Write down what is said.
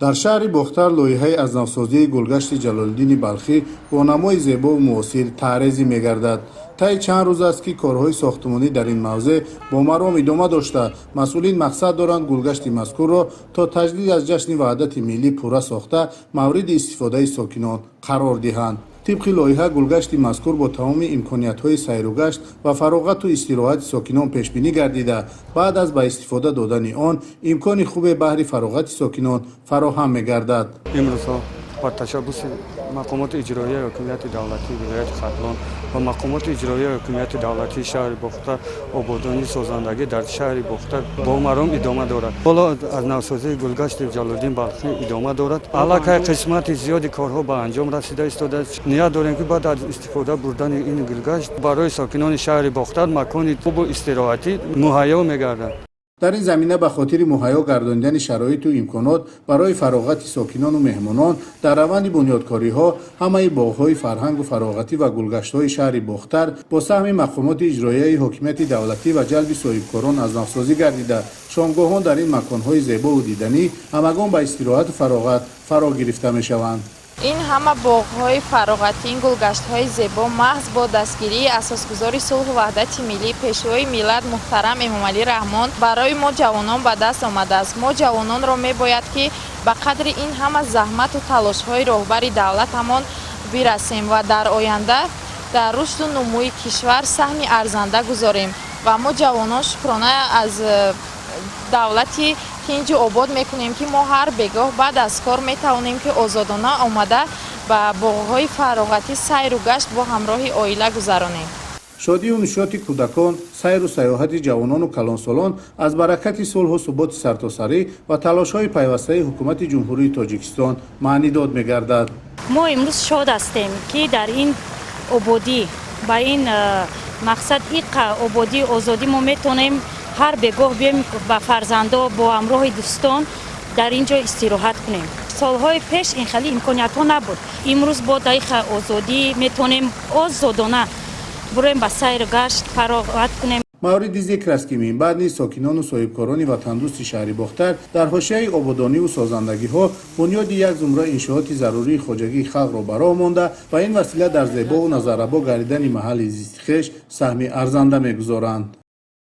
дар шаҳри Бохтар лоиҳаи аз навсозии Гулгашти Ҷалолиддини Балхӣ бо намои зебову муосир таърезӣ мегардад. таи чанд рӯз аст ки корҳои сохтмонӣ дар ин мавзеъ бо маром идома дошта, масъулин мақсад доранд гулгашти мазкурро то таҷдид аз ҷашни ваҳдати миллӣ пурра сохта мавриди истифодаи сокинон қарор диҳанд. طبق لایحه گلگشت مذکور با تمام امکانیت‌های سیر و گشت و فراغت و استراحت ساکنان پیش‌بینی گردیده بعد از به استفاده دادن آن امکان خوب بهره فراغت ساکنان فراهم می‌گردد. امروز با تشبث مقامات اجرایی حکومت دولتی ولایت ختلان و مقامات اجرایی حکومت دولتی شهر بختر آبادانی سازندگی در شهر بختر با مرام ادامه دارد. حالا از نوسازی گلگشت جلالالدین بلخی ادامه دارد. علاقه قسمت زیادی کارها به انجام رسیده است. نیت داریم که بعد از استفاده بردن این گلگشت برای ساکنان شهر بختر مکان خوب و استراحتی مهیا می‌گردد. در این زمینه به خاطر مهیا گرداندن شرایط و امکانات برای فراغت ساکنان و مهمانان در روند بنیادکاری‌ها همه باغ‌های فرهنگ و فراغتی و گلگشت‌های شهر بختر با سهم مقامات اجرایی حکومت دولتی و جلب صاحبکاران از نوسازی گردیده شامگاهان در این مکان‌های زیبا و دیدنی همگان به استراحت و فراغت فرا گرفته می‌شوند. این همه باغ‌های فراغتی، این گلگشت‌های زیبا محض با دستگیری اساسگذار صلح و وحدت ملی پیشوای ملت محترم امامعلی رحمان برای ما جوانان به دست آمده است. ما جوانان را می‌باید که به قدر این همه زحمت و تلاش‌های راهبر دولتمان برسیم و در آینده در رشد و نموی کشور سهم ارزنده گذاریم و ما جوانان شکرانه از دولتی که اینجا آباد میکنیم که ما هر بگاه بعد از کار میتوانیم که آزادانه آمده و باغ‌های فراغتی سیر و گشت با همراه عائله گذرانیم. شادی و نشاط کودکان، سیر و سیاحت جوانان و کلانسالان از برکت صلح و ثبات سرتاسری و تلاش‌های پیوسته حکومت جمهوری تاجیکستان معنی داد می‌گردد. ما امروز شاد هستیم که در این آبادی با این مقصد آبادی آزادی ما میتونیم هر بگاه بیایم با فرزندا با همراه دوستان در اینجا استراحت کنیم. سالهای پیش این خیلی امکانیت ها نبود. امروز با دایخ آزادی میتونیم آزادانه بریم با سیر گشت فراغت کنیم. مورد ذکر است که من بعد نیز ساکنان و صاحبکاران وطندوست شهر بختر در حاشیه آبادانی و سازندگی ها بنیاد یک زمره انشاءات ضروری خواجگی خلق را برآ مانده و این وسیله در زیبا و نظربا گردیدن محل زیست خویش سهم ارزنده می‌گذارند.